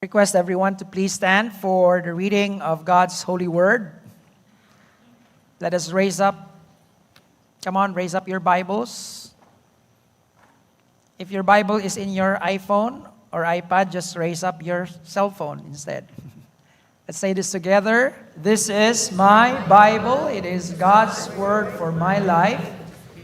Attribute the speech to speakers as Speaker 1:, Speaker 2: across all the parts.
Speaker 1: Request everyone to please stand for the reading of God's holy word. Let us raise up your Bibles. If your Bible is in your iPhone or iPad, just raise up your cell phone instead. Let's say this together. This is my Bible. It is God's word for my life.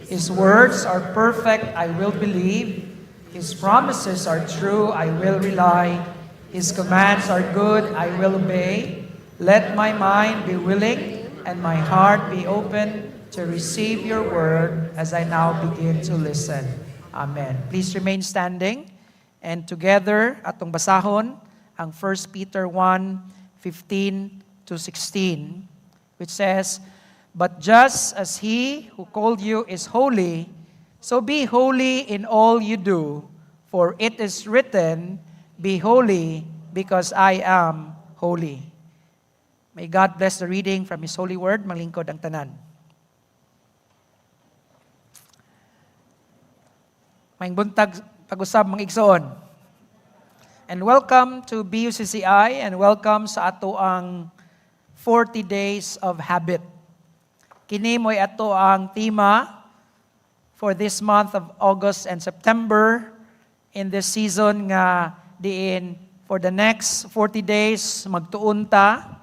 Speaker 1: His words are perfect, I will believe. His promises are true, I will rely. His commands are good, I will obey. Let my mind be willing and my heart be open to receive your word as I now begin to listen. Amen. Please remain standing and together atong basahon ang 1 Peter 1:15 to 16, which says, "But just as He who called you is holy, so be holy in all you do, for it is written, be holy, because I am holy." May God bless the reading from His holy word. Manglingkod ang tanan. Maayong buntag pag-usab mga igsoon. And welcome to BUCCI and welcome sa ato ang 40 days of habit. Kini mo'y ato ang tema for this month of August and September in this season nga diin for the next 40 days magtuon ta,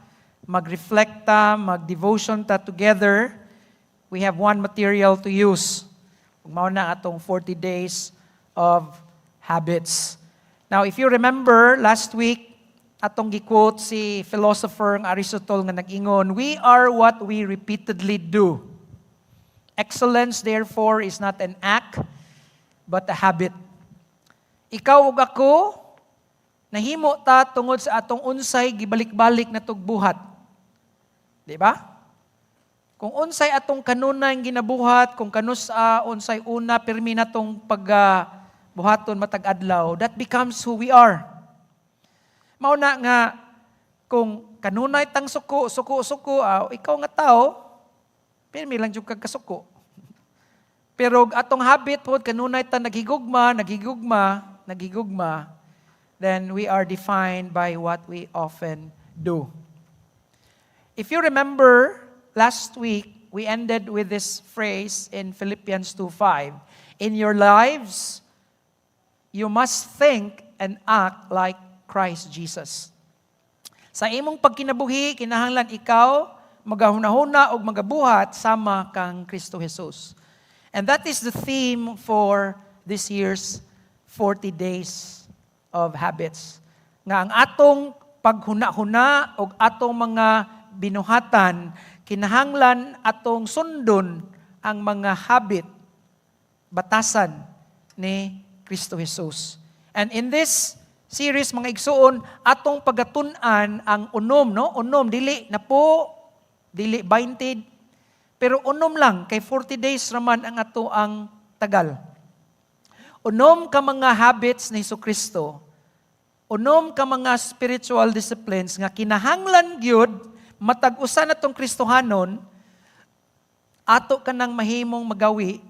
Speaker 1: mag-reflect ta, mag-devotion ta together. We have one material to use. Mao na atong 40 days of habits. Now, if you remember last week atong gi-quote si philosopher ng Aristotle nga nag-ingon, we are what we repeatedly do. Excellence, therefore, is not an act, but a habit. Ikaw ug ako, nahimo ta tungod sa atong unsay gibalik-balik na tugbuhat. Di ba? Kung unsay atong kanunay ginabuhat, kung kanusa unsay una pirmi natong pagbuhaton matag adlaw, that becomes who we are. Mao na nga kung kanunay tang suko, ikaw nga tao, pirmi lang jud kag kasuko. Pero atong habit pod kanunay ta naghigugma, then we are defined by what we often do. If you remember, last week we ended with this phrase in Philippians 2:5. In your lives, you must think and act like Christ Jesus. Sa imong pagkinabuhi, kinahanglan ikaw magahuna-huna o magabuhat sama kang Kristo Jesus. And that is the theme for this year's 40 days of habits. Nga ang atong paghuna-huna o atong mga binuhatan, kinahanglan atong sundon ang mga habit, batasan ni Kristo Jesus. And in this series, mga igsuon, atong pagatun-an ang unom, no? Unom, dili 20, pero unom lang, kay 40 days raman ang ato ang tagal. Unom ka mga habits ni Jesucristo, unom ka mga spiritual disciplines nga kinahanglan gyud matag usa natong Kristohanon, ato ka nang mahimong magawi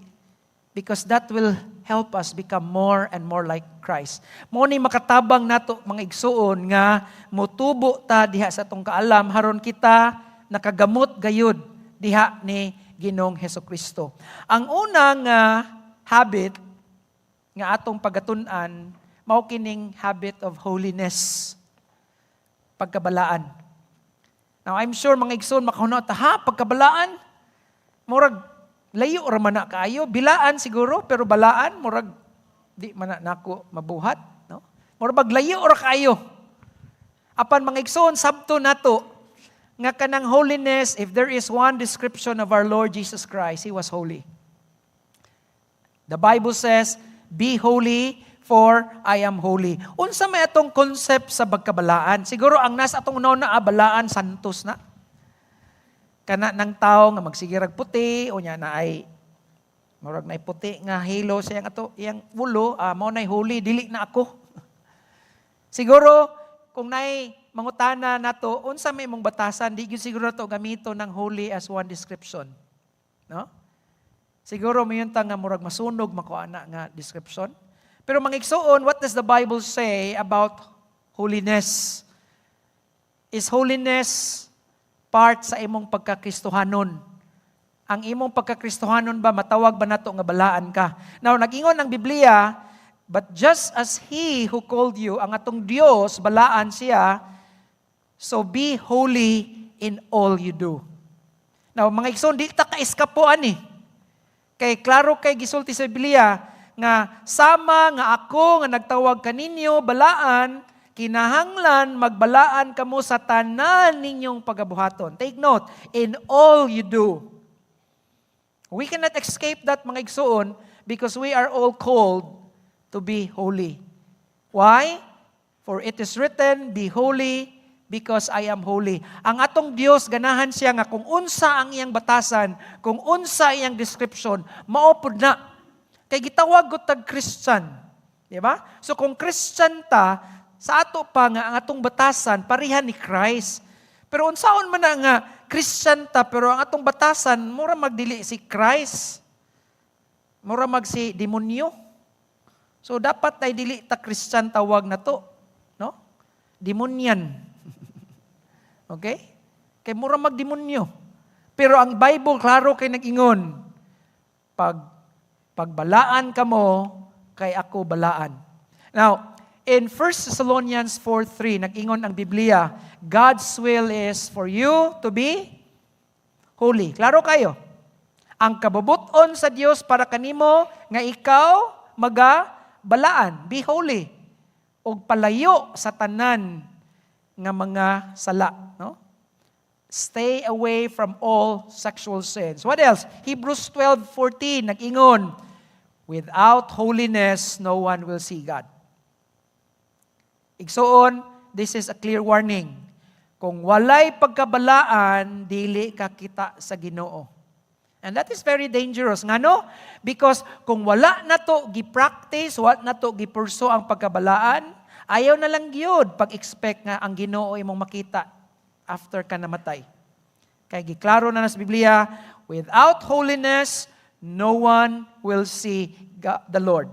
Speaker 1: because that will help us become more and more like Christ. Mao ni makatabang nato mga igsuon nga motubo ta diha sa atong kaalam haron kita nakagamot gayud diha ni Ginoong Hesukristo. Ang unang habit nga atong pagatun-an mao kining habit of holiness, pagkabalaan. Now, I'm sure mga igsoon makahuna ta, pagkabalaan, murag layo ra man na kaayo, bilaan siguro, pero balaan, murag di man na nako mabuhat. No? Murag layo ra kaayo. Apan mga igsoon, sabto nato, nga kanang holiness, if there is one description of our Lord Jesus Christ, He was holy. The Bible says, be holy, for I am holy. Unsa may atong concept sa pagkabalaan? Siguro ang nasa atong unaw na balaan, santos na. Kana ng tao nga magsigirag puti, o niya na ay, murag na puti nga halo sa iyang ulo, mao nay holy, dili na ako. Siguro, kung nay mangutana nato, unsa may mong batasan, di gyud siguro to gamito ng holy as one description. No? Siguro mayon ta nga murag masunog makuha na nga description. Pero mga igsoon, what does the Bible say about holiness. Is holiness part sa imong pagkakristohanon? Ang imong pagkakristohanon ba, matawag ba nato nga balaan ka? Now, nag-ingon ang Biblia, but just as He who called you, ang atong Dios, balaan siya, so be holy in all you do. Now, mga igsoon, di ta ka-eskapuan eh. Kay klaro kay gisulti sa Biblia, nga sama nga ako nga nagtawag kaninyo, balaan, kinahanglan magbalaan kamo sa tanan ninyong pagabuhaton. Take note, in all you do. We cannot escape that, mga igsoon, because we are all called to be holy. Why? For it is written, be holy because I am holy. Ang atong Dios, ganahan siya nga kung unsa ang iyang batasan, kung unsa iyang description, maupod na. Kay gitawag ko tag Christian. Di ba? So kung Christian ta, sa ato pa nga ang atong batasan, parihan ni Christ. Pero unsaon man na nga, Christian ta, pero ang atong batasan, mura magdili si Christ. Mura mag si demonyo. So dapat ay dili ta Christian tawag na to. No? Demonyan. Okay? Kay mura magdemonyo. Pero ang Bible, klaro kay nag-ingon, pagbalaan ka mo, kay ako balaan. Now, in 1 Thessalonians 4:3, nag-ingon ang Biblia, God's will is for you to be holy. Klaro kayo? Ang kabubuton sa Dios para kanimo, nga ikaw magabalaan. Be holy. O palayo sa tanan nga mga sala. No? Stay away from all sexual sins. What else? Hebrews 12:14, nag-ingon, without holiness, no one will see God. Igsoon, this is a clear warning. Kung walay pagkabalaan, dili ka kita sa Ginoo. And that is very dangerous. Ngano? Because kung wala na to gi-practice, wala na to gi-pursue ang pagkabalaan, ayaw na lang gyud pag-expect nga ang Ginoo imong makita after ka namatay. Kaya giklaro na sa Biblia, without holiness, no one will see God, the Lord.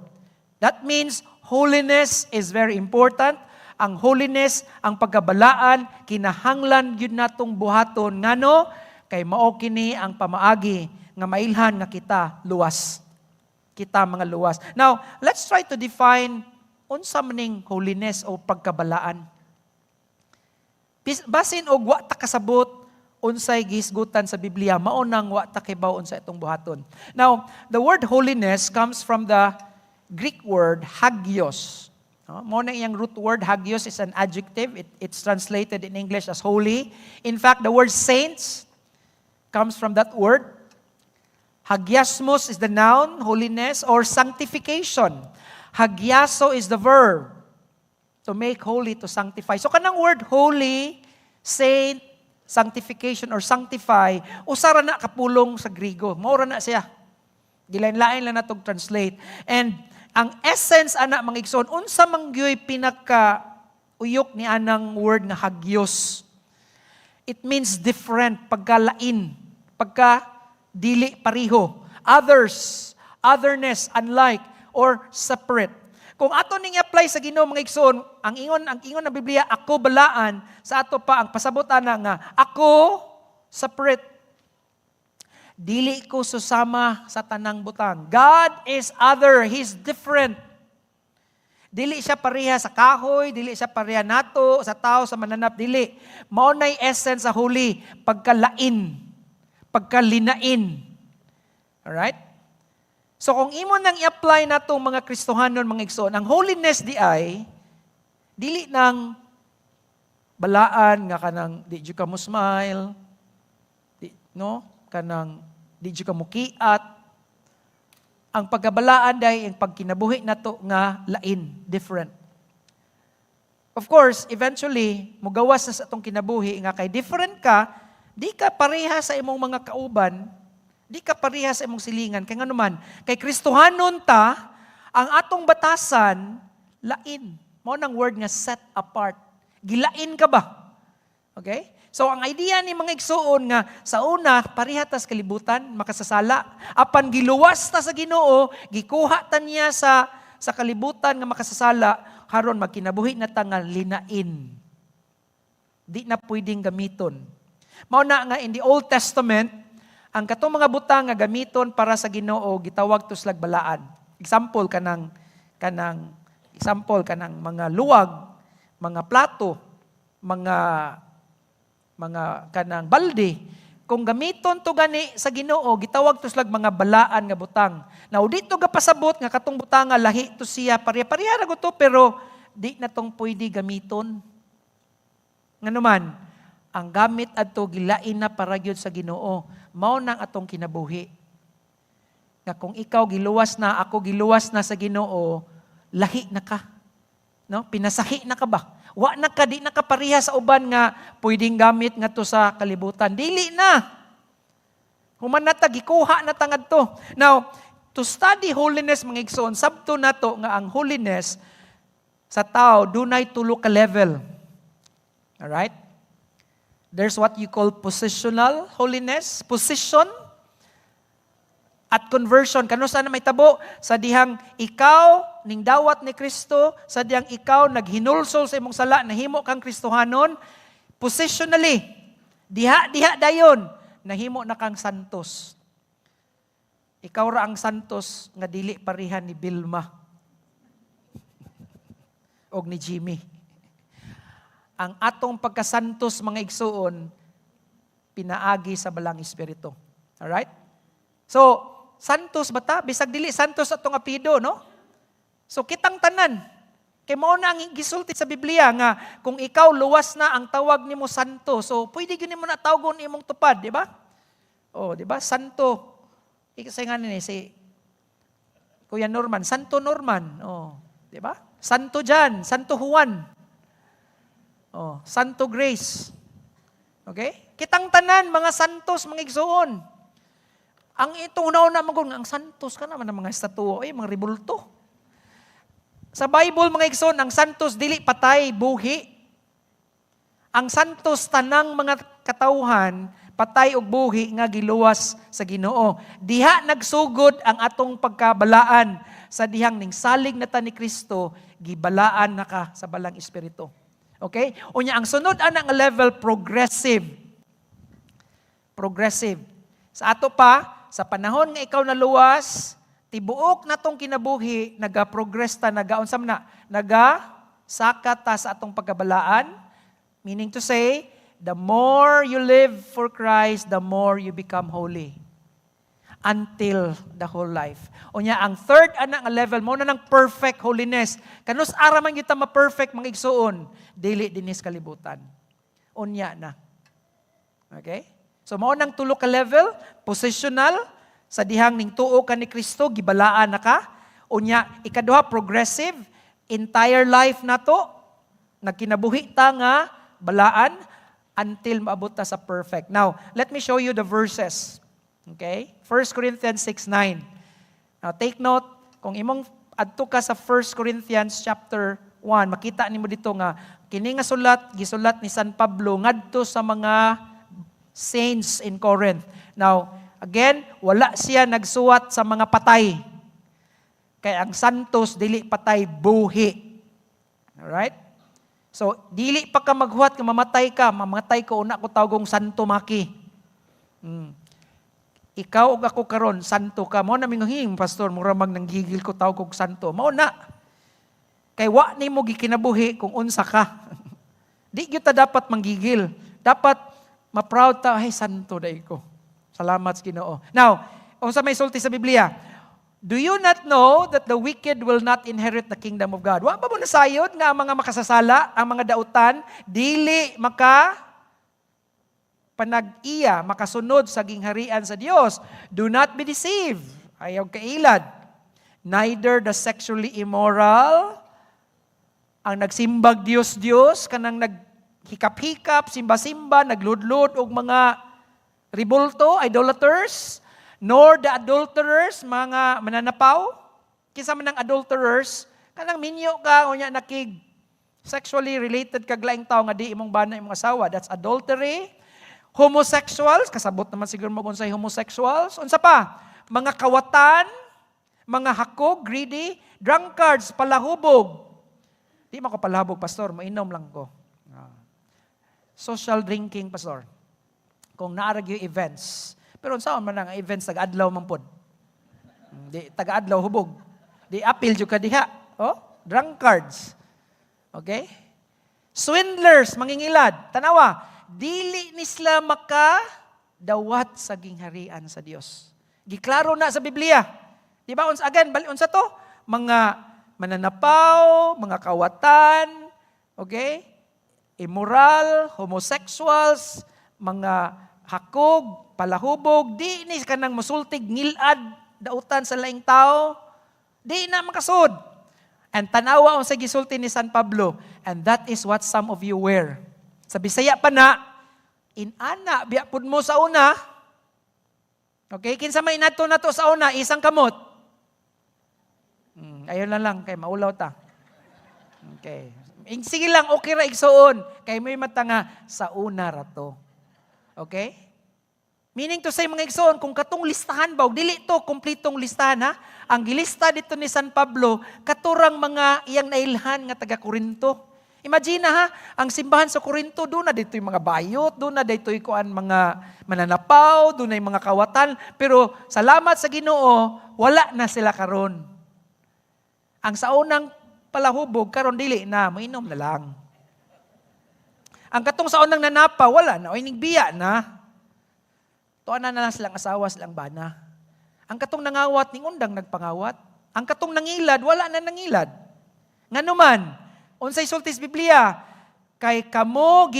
Speaker 1: That means holiness is very important. Ang holiness, ang pagkabalaan, kinahanglan yun natong buhaton. Ngano? Kay mao kini ang pamaagi nga mailhan nga kita luwas. Kita mga luwas. Now, let's try to define unsa maning holiness o pagkabalaan. Basin og wa ta kasabot unsay gisgutan sa Biblia, mao nang wa ta kibaw unsa itong buhaton. Now, the word holiness comes from the Greek word hagios. Mo na iyang root word, hagios, is an adjective. It's translated in English as holy. In fact, the word saints comes from that word. Hagiasmos is the noun, holiness, or sanctification. Hagiaso is the verb, to make holy, to sanctify. So kanang word holy, saint, sanctification, or sanctify, usara na kapulong sa Grigo. Maura na siya. Gilain-lain lang na itong translate. And ang essence, anak mga igsoon, unsa mangyoy pinaka-uyok ni anang word nga hagios. It means different, pagkalain, pagka-dili pariho. Others, otherness, unlike, or separate. Kung ato ning apply sa Ginoo mga igsoon, ang ingon na Biblia, ako balaan, sa ato pa ang pasabot ana nga, ako separate. Dili ko susama sa tanang butang. God is other. He's different. Dili siya pareha sa kahoy, dili siya pareha nato, sa tao, sa mananap, dili. Mao nay essence sa holy, pagkalain, pagkalinain. Alright? So kung imo nang i-apply natong mga Kristohanon, mga igsoon, ang holiness di ay, dili nang balaan nga kanang di jud ka mo smile, no? Kanang di jud ka mo kiat. Ang pagkabalaan day ang pagkinabuhi nato nga lain, different. Of course, eventually mugawas na sa atong kinabuhi nga kay different ka, di ka pareha sa imong mga kauban, di ka pareha sa imong silingan. Kay nganuman, kay Kristohanon ta, ang atong batasan lain. Mao nang word nga set apart. Gilain ka ba? Okay? So ang idea ni mga igsoon nga sa una pareha ta sa kalibutan, makasasala. Apan giluwas ta sa Ginoo, gikuha ta niya sa kalibutan nga makasasala, haron magkinabuhi na ta nga linain. Di na pwedeng gamiton. Mao na nga in the Old Testament, ang katong mga butang nga gamiton para sa Ginoo gitawag tuslag balaan. Example kanang mga luwag, mga plato, mga kanang balde. Kung gamiton to gani sa Ginoo gitawag tuslag mga balaan nga butang. Now dito gapasabot nga katong butang nga lahi to siya pareha-pareha ra to pero di na tong pwede gamiton. Nganuman, ang gamit adto gilain na para gyud sa Ginoo. Mao nang atong kinabuhi. Nga kung ikaw giluwas na, ako giluwas na sa Ginoo, lahi na ka. No? Pinasahi na ka ba? Wa na ka, di na ka pareha sa uban nga pwedeng gamit nga to sa kalibutan. Dili na. Human na ta, gikuha na tangad to. Now, to study holiness, mga igsoon, sabto na to nga ang holiness sa tao, dunay tulo ka level. Alright? There's what you call positional holiness, position at conversion. Kano sana may tabo? Sa dihang ikaw ning dawat ni Kristo, sa dihang ikaw naghinulsol sa imong sala, nahimo kang Kristohanon, positionally, diha dayon, nahimo na kang santos. Ikaw ra ang santos nga dili parihan ni Bilma og ni Jimmy. Ang atong pagkasantos, mga igsuon, pinaagi sa balang espiritu. Alright? So, santos ba ta? Bisag dili santos atong apido, no? So, kitang tanan. Kay mao na ang gisulti sa Biblia nga kung ikaw luwas na ang tawag nimo santo, so pwede gyud nimo na tawgon imong tupad, di ba? Oh, di ba? Santo. Ikasay nga ni si Kuya Norman, Santo Norman. Oh, di ba? Santo Jan, Santo Juan. Oh, Santo Grace. Okay? Kitang tanan, mga santos, mga igsoon. Ang itong una-una magod ang santos ka naman ng mga estatuo, mga ribulto. Sa Bible, mga igsoon, ang santos dili patay, buhi. Ang santos tanang mga katawhan, patay og buhi nga giluwas sa Ginoo. Diha nagsugod ang atong pagkabalaan sa dihang ning salig na ta ni Kristo, gibalaan na ka sa balang espiritu. Okay? Unya ang sunod ana nga level progressive. Progressive. Sa ato pa, sa panahon nga ikaw naluwas, tibuok natong kinabuhi, naga-progress ta, nagaonsam na, naga-sakat ta sa atong pagkabalaan. Meaning to say, the more you live for Christ, the more you become holy. Until the whole life. Unya, ang third anang level, mo na ng perfect holiness. Kanus araman kita ma-perfect mga igsuon, dili dinis kalibutan. Unya na. Okay? So, mo nang tulo ka level, positional, sa dihang ning tuo ka ni Kristo, gibalaan na ka. Unya, ikaduha, progressive, entire life na to, nagkinabuhi ta nga, balaan, until maabot ta sa perfect. Now, let me show you the verses. Okay? 1 Corinthians 6:9. Now, take note, kung imong adto ka sa 1 Corinthians chapter 1, makita nimo dito nga, kini nga sulat, gisulat ni San Pablo, ngadto sa mga saints in Corinth. Now, again, wala siya nagsuwat sa mga patay. Kaya ang santos, dili patay, buhi. Alright? So, dili pa ka maghuwat, mamatay ko, una ko tawagong santo maki. Ikaw o ako karon santo ka. Mao na mingahing, pastor, mura mag nanggigil ko tawag kong santo. Mao na. Kay wa ni mo gikinabuhi kung unsa ka. Di gyud ta dapat manggigil. Dapat ma-proud ta, ay santo dai ko. Salamat sa Ginoo. Now, unsa may sulti sa Biblia? Do you not know that the wicked will not inherit the kingdom of God? Wa ba mo nasayod nga ang mga makasasala, ang mga dautan, dili panag-iya, makasunod sa gingharian sa Dios. Do not be deceived. Ayaw kailad. Neither the sexually immoral, ang nagsimbag Diyos, kanang naghikap-hikap, simba-simba, nagludlod og mga ribulto, idolaters, nor the adulterers, mga mananapaw. Kisa man ng adulterers, kanang minyo ka, o niya nakig sexually related kaglaing tao nga di imong bana imong asawa. That's adultery. Homosexuals, kasabot naman siguro mag-unsay homosexuals. Unsa pa? Mga kawatan, mga hakog, greedy, drunkards, palahubog. Di man ko palabog, pastor, mainom lang ko. Social drinking, pastor. Kung naarag yung events. Pero saan man ang events, taga-adlaw man pod. Di, taga-adlaw, hubog. Di, appeal yung ka diha. Oh, drunkards. Okay? Swindlers, mangingilad. Tanawa, dili nisla makadawat sa gingharian sa Dios. Giklaro na sa Biblia. Di ba? Again, unsa to? Mga mananapaw, mga kawatan, okay? Immoral, homosexuals, mga hakog, palahubog, di ni kanang musultig, ngilad, dautan sa laing tao, di na makasud. And tanawa ang sa gisulti ni San Pablo, and that is what some of you wear. Sa Bisaya pa na, inana, biyapod mo sa una, okay, kinsa may inato na to sa una, isang kamot. Ayun lang, kay maulaw ta. Okay. Sige lang, okay ra igsuon, kay may mata nga sa una ra to. Okay? Meaning to say, mga igsoon, kung katong listahan ba, dili to kumpletong listahan ha. Ang gilista dito ni San Pablo, katurang mga iyang nailhan nga taga-Korinto. Imagine ha, ang simbahan sa Korinto, doon na dito yung mga bayot, doon na dito yung mga mananapaw, doon na yung mga kawatan. Pero salamat sa Ginoo, wala na sila karon. Ang sa unang palahubog, karon dili na, mainom na lang. Ang katong sa unang nanapa, wala na, o inigbiya na. Tuan na lang silang asawa, silang bana. Ang katong nangawat, ning undang nagpangawat. Ang katong nangilad, wala na nangilad. Nga naman, unsay sultis Biblia, kay kamo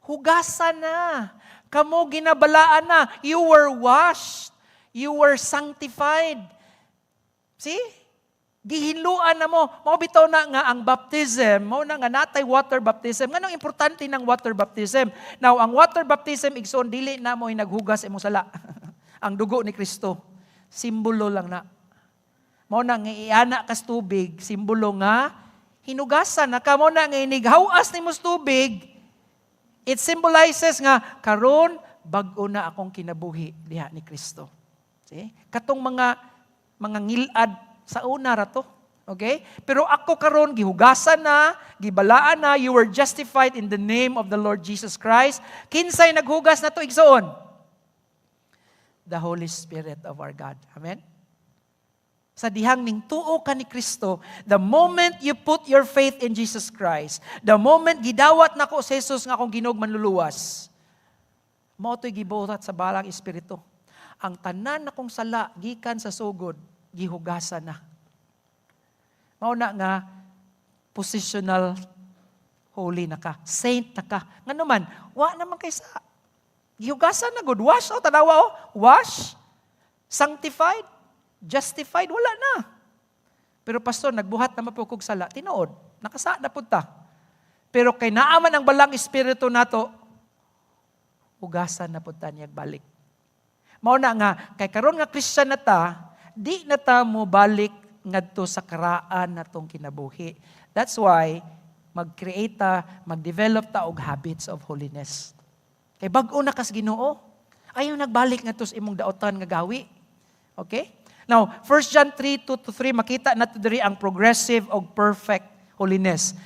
Speaker 1: hugasan na. Kamo ginabalaan na. You were washed. You were sanctified. See? Gihinluan na mo. Bitaw na nga ang baptism. Mao na nga natay water baptism. Nganong importante ng water baptism? Now, ang water baptism, igsoon, dili na mo naghugas imong sala. Ang dugo ni Kristo. Simbolo lang na. Mao na nga iana kas tubig, simbolo nga hinugasan na kamo na nga inighawas ni mos tubig. It symbolizes nga karon bag-o na akong kinabuhi diha ni Kristo. See? Katong mga ngilad sa una ra to. Okay? Pero ako karon gihugasan na, gibalaan na, you were justified in the name of the Lord Jesus Christ. Kinsay naghugas na to igsoon? The Holy Spirit of our God. Amen? Sa dihang ning tuo ka ni Kristo, the moment you put your faith in Jesus Christ, the moment gidawat nako sa Jesus nga akong Ginog manluluwas, mao to'y gibuhat sa balang espiritu. Ang tanan akong sala gikan sa sugod, gihugasan na. Mao na nga positional holy na ka, saint na ka. Ngano man, wa naman kay sa gihugasan na good, wash o tanawa wash, sanctified, justified, wala na. Pero pastor, nagbuhat na mapukog sala, tinuod, nakasa na punta. Pero kay naaman ang balang espiritu nato, hugasan na punta niya balik. Mao na nga, kay karon nga Christian na ta, di na ta mo balik ngadto sa karaan natong kinabuhi. That's why, mag-create ta, mag-develop ta og habits of holiness. Kay bag-o na kas Ginoo, ayaw nagbalik ngadto sa imong daotan nga gawi. Okay? Now, 1 John 3:2-3, makita nato diri ang progressive o perfect holiness.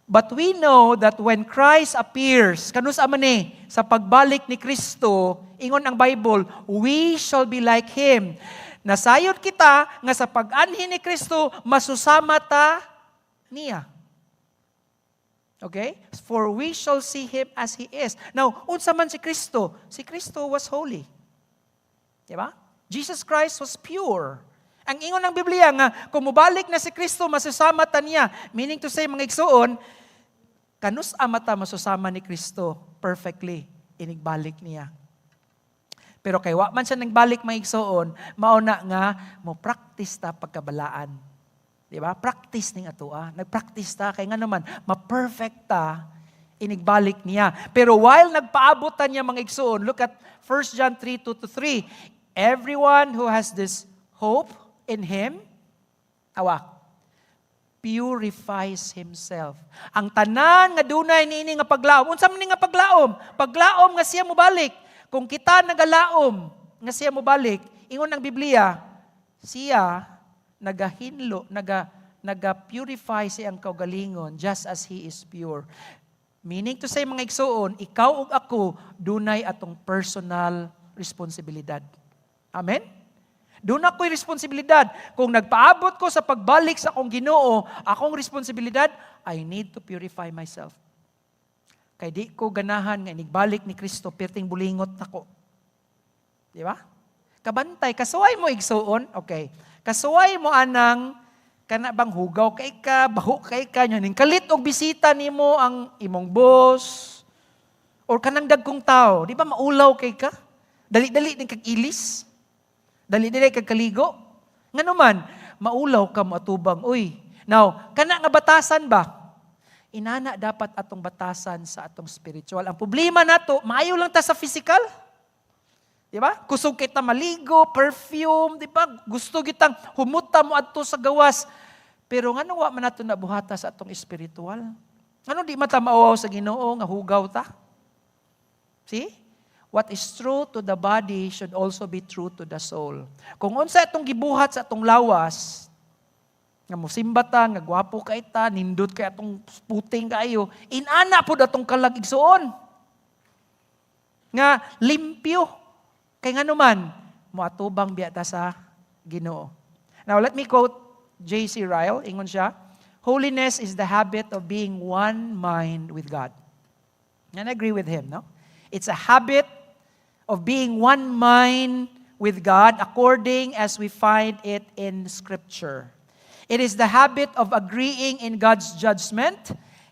Speaker 1: But we know that when Christ appears, kanus man sa pagbalik ni Kristo, ingon ang Bible, we shall be like Him. Nasayod kita nga sa pag-anhi ni Kristo, masusama ta niya. Okay? For we shall see Him as He is. Now, unsa man si Kristo? Si Kristo was holy. Diba? Jesus Christ was pure. Ang ingon ng Biblia nga, kung mubalik na si Kristo, masusama ta niya. Meaning to say, mga igsuon, kanus amata masusama ni Kristo perfectly, inigbalik niya. Pero kay wa man siya nagbalik mga igsuon, mauna nga, mo practice ta pagkabalaan. Diba? Practice ning atua. Nag-practice ta, kay nga naman, ma-perfect ta, inigbalik niya. Pero while nagpaabutan niya mga igsuon, look at 1 John 3:2-3, everyone who has this hope in Him, purifies himself. Ang tanan nga dunay niini nga paglaom. Unsa man ni nga paglaom? Paglaom nga siya mobalik. Kung kita nagalaom nga siya mobalik, ingon ang Biblia, siya nagahinlo, naga-purify siyang kaugalingon just as He is pure. Meaning to say, mga igsoon, ikaw ug ako, dunay atong personal responsibilidad. Amen? Doon ako'y responsibilidad. Kung nagpaabot ko sa pagbalik sa akong Ginoo, akong responsibilidad, I need to purify myself. Kay di ko ganahan nga inigbalik ni Kristo, perting bulingot nako. Di ba? Kabantay, kasuway mo igsuon, okay. Kasuway mo anang, kana bang hugaw kay ka, baho kay ka, ning kalit og bisita nimo ang imong boss, or kanang dagkong tao, di ba maulaw kay ka? Dali-dali din kag ilis. Dali-dali kag kaligo. Ngano man, maulaw ka matubang, uy. Now, kana nga batasan ba? Inana dapat atong batasan sa atong spiritual. Ang problema nato, maayo lang ta sa physical. Di ba? Kusog kita maligo, perfume, di ba? Gusto kitang humuta mo adto sa gawas. Pero ngano wa man nato nabuhata sa atong spiritual? Ngano di mata maawaw sa Ginoo nga hugaw ta? See? What is true to the body should also be true to the soul. Kung unsa atong gibuhat sa atong lawas, nga musimba ta, nga gwapo kay ta, nindot kay atong puting kaayo, inana pud atong kalag igsuon. Nga limpyo. Kay ngano man, moatubang biya ta sa Ginoo. Now let me quote J.C. Ryle, ingon siya, holiness is the habit of being one mind with God. And I agree with him, no? It's a habit of being one mind with God according as we find it in Scripture. It is the habit of agreeing in God's judgment,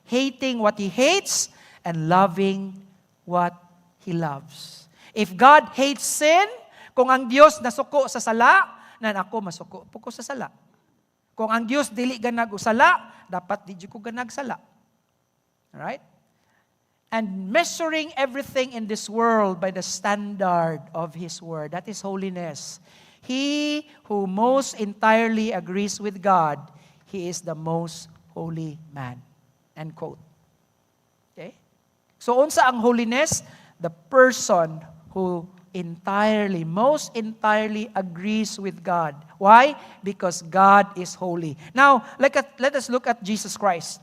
Speaker 1: hating what He hates, and loving what He loves. If God hates sin, kung ang Diyos nasuko sa sala, nan ako masuko po ko sa sala. Kung ang Diyos dili ganag usala, dapat di ko ganag sala. Alright? And measuring everything in this world by the standard of His Word. That is holiness. He who most entirely agrees with God, he is the most holy man. End quote. Okay? So, unsa ang holiness? The person who most entirely agrees with God. Why? Because God is holy. Now, let us look at Jesus Christ.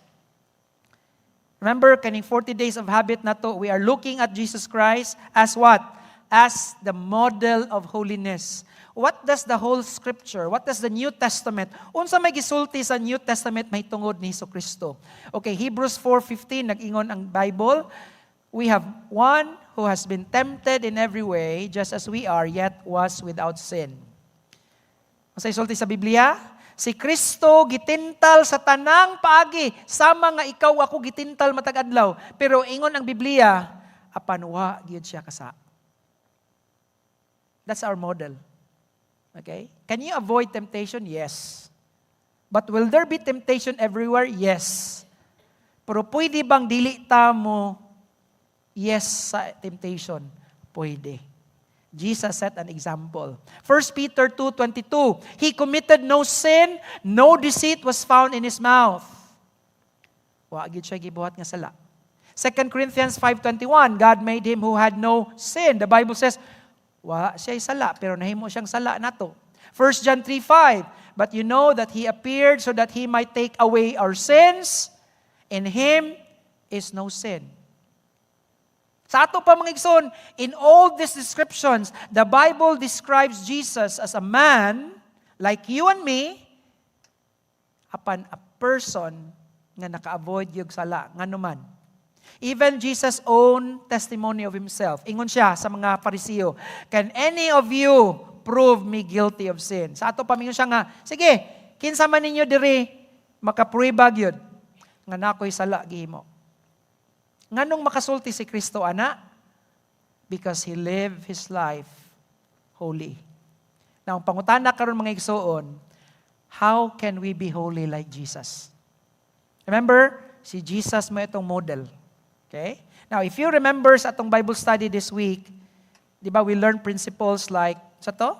Speaker 1: Remember, kaning 40 days of habit na to, we are looking at Jesus Christ as what? As the model of holiness. What does the whole Scripture, what does the New Testament, unsa may gisulti sa New Testament may tungod ni Jesucristo? Okay, Hebrews 4:15, nag-ingon ang Bible, we have one who has been tempted in every way, just as we are, yet was without sin. Unsa isulti sa Biblia? Si Kristo gitintal sa tanang paagi, sama nga ikaw ako gitintal matag adlaw. Pero ingon ang Biblia, apan wa gyud siya kasa. That's our model. Okay? Can you avoid temptation? Yes. But will there be temptation everywhere? Yes. Pero pwede bang dili ta mo yes sa temptation? Pwede. Jesus set an example. 1 Peter 2:22, He committed no sin, no deceit was found in His mouth. Wa gyud siya gibuhat nga sala. 2 Corinthians 5:21, God made Him who had no sin. The Bible says, wa siya sala, pero nahimo siyang sala nato. 1 John 3:5, but you know that He appeared so that He might take away our sins. In Him is no sin. Sa ato pa mga igsoon, in all these descriptions, the Bible describes Jesus as a man like you and me, apan a person nga naka-avoid yung sala, nga naman. Even Jesus' own testimony of Himself. Ingon siya sa mga Pariseo, can any of you prove me guilty of sin? Sa ato pa mingon siya nga, sige, kinsa man ninyo diri, makaprueba gyud nga nakoy sala gihimo. Nganong makasulti si Kristo, ana? Because He lived His life holy. Now, ang pangutana karon mga igsoon, how can we be holy like Jesus? Remember, si Jesus mo itong model. Okay? Now, if you remember sa atong Bible study this week, di ba we learn principles like, sa to?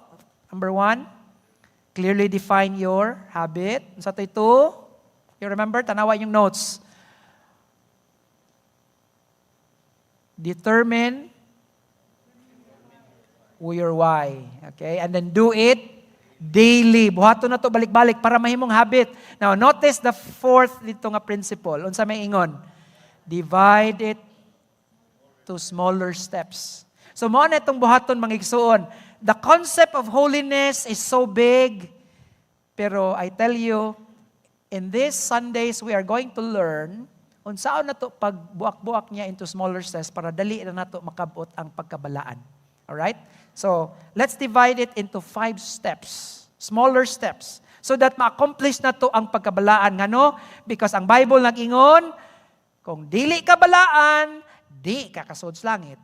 Speaker 1: Number 1, clearly define your habit. Sa to ito, you remember, tanawa yung notes. Determine who your why. Okay? And then do it daily. Buhaton na to balik-balik para mahimong habit. Now, notice the fourth dito nga principle. Unsa may ingon? Divide it to smaller steps. So, mao na itong buhaton mga igsuon. The concept of holiness is so big, pero I tell you, in these Sundays, we are going to learn unsaon na to pagbuak-buak niya into smaller steps para dali na nato makabot ang pagkabalaan. Alright? So, let's divide it into 5 steps. Smaller steps. So that ma-accomplish na to ang pagkabalaan. Ngano? Because ang Bible nag-ingon, kung dili ka balaan, di ka kasod sa langit.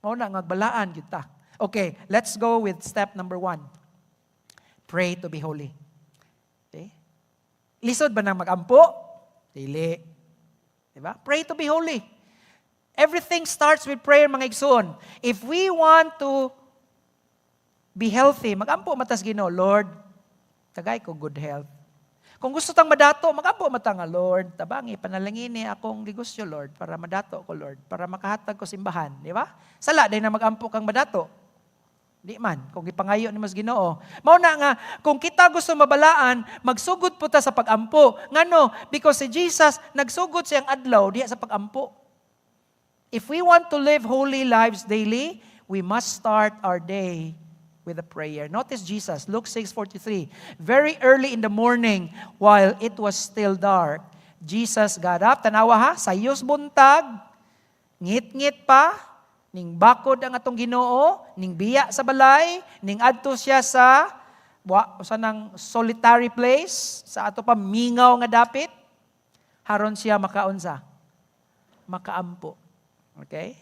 Speaker 1: Mao na ngagbalaan gyud ta. Okay, let's go with step number 1. Pray to be holy. Okay? Lisod ba nang magampo? Dili. Diba? Pray to be holy. Everything starts with prayer, mga igsoon. If we want to be healthy, magampo matas Ginoo, Lord, tagay ko good health. Kung gusto tang madato, magampo mata nga, Lord, tabangi, panalangini akong gigusyo, Lord, para madato ko, Lord, para makahatag ko simbahan. Di ba? Sala, day na magampo kang madato. Di man, kung ipangayo ni mas Ginoo. Mao na nga, kung kita gusto mabalaan, magsugod po ta sa pagampo. Ngano? Because si Jesus, nagsugod siyang adlaw diya sa pagampo. If we want to live holy lives daily, we must start our day with a prayer. Notice Jesus, Luke 6:43. Very early in the morning, while it was still dark, Jesus got up. Tanawa ha, sayos buntag, ngit-ngit pa, ning bakod ang atong Ginoo, ning biya sa balay, ning adto siya sa nang solitary place, sa ato pa mingaw nga dapit, haron siya makaunsa, makaampo. Okay?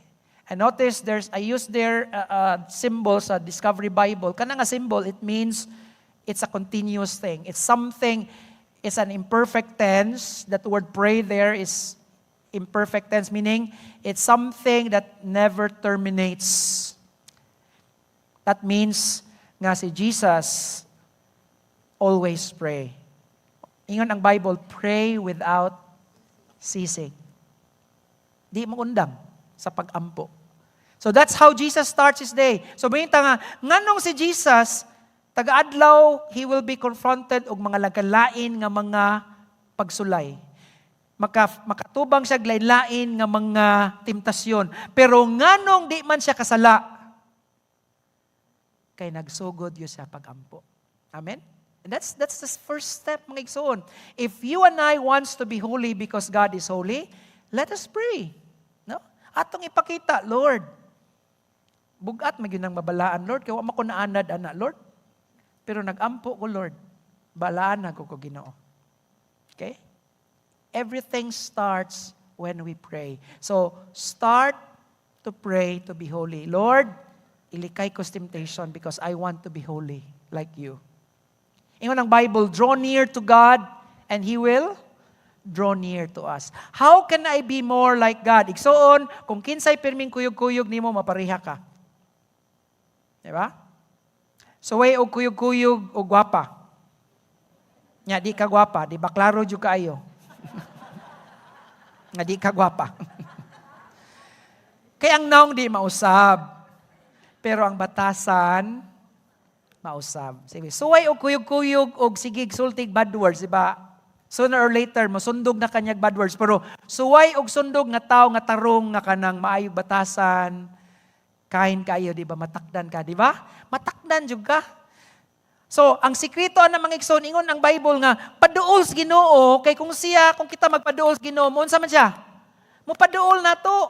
Speaker 1: And notice I used their symbol sa Discovery Bible. Kana nga symbol, it means it's a continuous thing. It's something, it's an imperfect tense. That word pray there is imperfect tense, meaning it's something that never terminates. That means nga si Jesus always pray. Ingon ang Bible, pray without ceasing. Di mo undang sa pag-ampo. So that's how Jesus starts his day. So binita nga, nganong si Jesus, taga-adlaw, he will be confronted og mga lagalain nga mga pagsulay. Makatubang siya lain-lain nga mga temptasyon. Pero nganong di man siya kasala, kay nagsugod yun sa pag-ampo. Amen? And that's the first step, mga igsoon. If you and I wants to be holy because God is holy, let us pray. No? Atong ipakita, Lord, bugat magyud nang mabalaan, Lord, kaya wa ko naanad ana, Lord. Pero nagampo ko, Lord. Balaan ako ko Ginoo. Okay? Everything starts when we pray. So, start to pray to be holy. Lord, ilikay ko sa temptation because I want to be holy like you. Ingon ang Bible, draw near to God and He will draw near to us. How can I be more like God? Igsoon, kung kinsay pirming kuyog-kuyog nimo, mapariha ka. Diba? So, way og kuyog-kuyog o gwapa. Nya, di ka gwapa. Di ba klaro jud kaayo? Nga di ka gwapa. Kaya ang naong di mausab. Pero ang batasan, mausab. Sige, suway o kuyog-kuyog o sigig sultig bad words, diba? Sooner or later, masundog na kanyag bad words. Pero suway o sundog nga tao nga tarong nga kanang maayog batasan, kain kayo, diba? Matakdan ka, diba? Matakdan juga ka. So, ang sikreto ng mga igsoon, ingon ang Bible nga, paduol sa Ginoo, kay kung kita magpaduol sa Ginoo, mo unsa man siya? Mo paduol na to.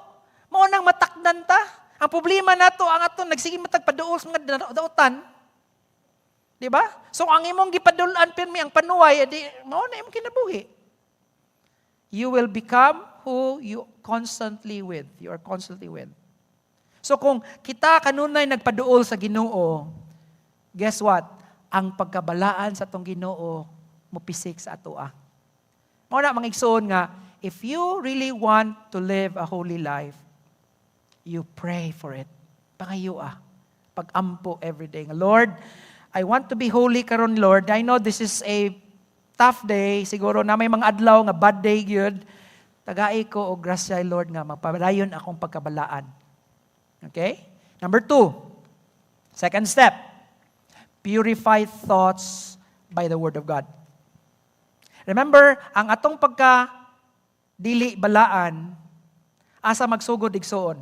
Speaker 1: Mo nang matakdan ta. Ang problema nato ang ato nagsige matagpaduol sa mga dautan. Di ba? So, ang imong gipadulan pirmi ang panuway, edi mao na imong kinabuhi. You will become who you are constantly with. So, kung kita kanunay nagpaduol sa Ginoo, guess what? Ang pagkabalaan sa atong Ginoo mupisik sa atoa. Mao na mga igsoon nga, if you really want to live a holy life, you pray for it. Pangayo pag-ampo every day. Lord, I want to be holy karon, Lord. I know this is a tough day. Siguro na may mga adlaw nga bad day gyud. Tagai ko og grasya, Lord, nga magpadayon akong pagkabalaan. Okay? Number 2, second step. Purify thoughts by the Word of God. Remember, ang atong dili balaan, asa magsugod igsuon.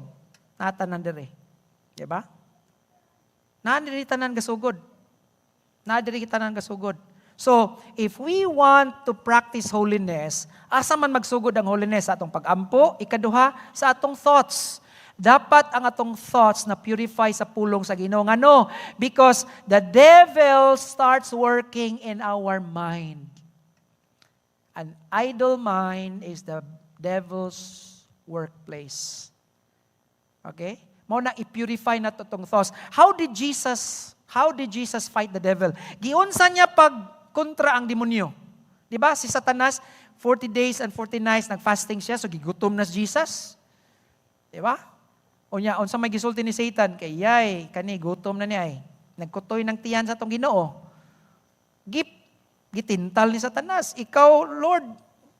Speaker 1: Natanan dire. Diba? Nadiri tanan gasugod. Nadiri tanan gasugod. So, if we want to practice holiness, asa man magsugod ang holiness sa atong pag-ampo, ikaduha, sa atong thoughts. Dapat ang atong thoughts na purify sa pulong sa Ginoo. Ngano? Because the devil starts working in our mind. An idle mind is the devil's workplace. Okay? Mao na i-purify na itong thoughts. How did Jesus fight the devil? Giunsa niya pag kontra ang demonyo? 'Di ba? Si Satanas 40 days and 40 nights nag-fasting siya, so gigutom na si Jesus. 'Di ba? Unya unsa may gisulti ni Satan kay yay kani gutom na ni ay. Nagkutoy ng tiyan sa atong Ginoo. Gitintal ni Satanas. Ikaw, Lord,